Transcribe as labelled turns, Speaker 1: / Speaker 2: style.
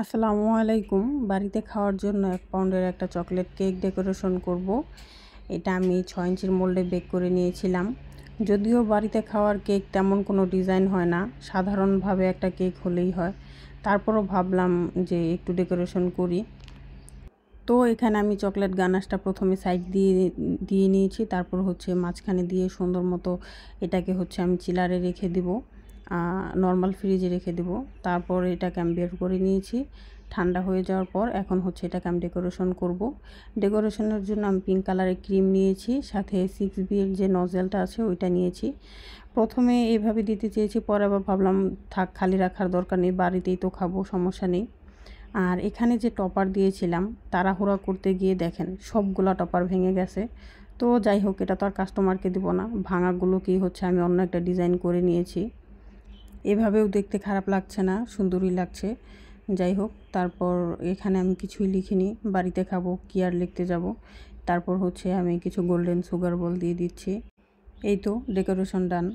Speaker 1: আসসালামু আলাইকুম। বাড়িতে খাওয়ার জন্য 1 পাউন্ডের একটা চকলেট কেক ডেকোরেশন করব। এটা আমি 6 ইঞ্চির মোল্ডে বেক করে নিয়েছিলাম। যদিও বাড়িতে খাওয়ার কেক তেমন কোনো ডিজাইন হয় না, সাধারণভাবে একটা কেক হলেই হয়। তারপরও ভাবলাম যে একটু ডেকোরেশন করি। তো এখানে আমি চকলেট গানাশটা প্রথমে সাইড দিয়ে নিয়েছি, তারপর হচ্ছে মাঝখানে দিয়ে সুন্দর মতো এটাকে হচ্ছে আমি চিলারে রেখে দিব, নর্মাল ফ্রিজে রেখে দিব। তারপর এটাকে আমি বের করে নিয়েছি। ঠান্ডা হয়ে যাওয়ার পর এখন হচ্ছে এটাকে আমি ডেকোরেশন করব। ডেকোরেশনের জন্য আমি পিঙ্ক কালারের ক্রিম নিয়েছি, সাথে 6B এর যে নজেলটা আছে ওইটা নিয়েছি। প্রথমে এইভাবে দিতে চেয়েছি, পরে আবার ভাবলাম থাক, খালি রাখার দরকার নেই, বাড়িতেই তো খাবো, সমস্যা নেই। আর এখানে যে টপার দিয়েছিলাম, তাড়াহুড়া করতে গিয়ে দেখেন সবগুলা টপার ভেঙে গেছে। তো যাই হোক, এটা তো আর কাস্টমারকে দিব না, ভাঙাগুলোকেই হচ্ছে আমি অন্য একটা ডিজাইন করে নিয়েছি। এভাবেও দেখতে খারাপ লাগছে না, সুন্দরই লাগছে। যাই হোক, তারপর এখানে আমি কিছুই লিখিনি, বাড়িতে খাবো কি আর লিখতে যাব। তারপর হচ্ছে আমি কিছু গোল্ডেন সুগার বল দিয়ে দিচ্ছি। এই তো ডেকোরেশন ডান।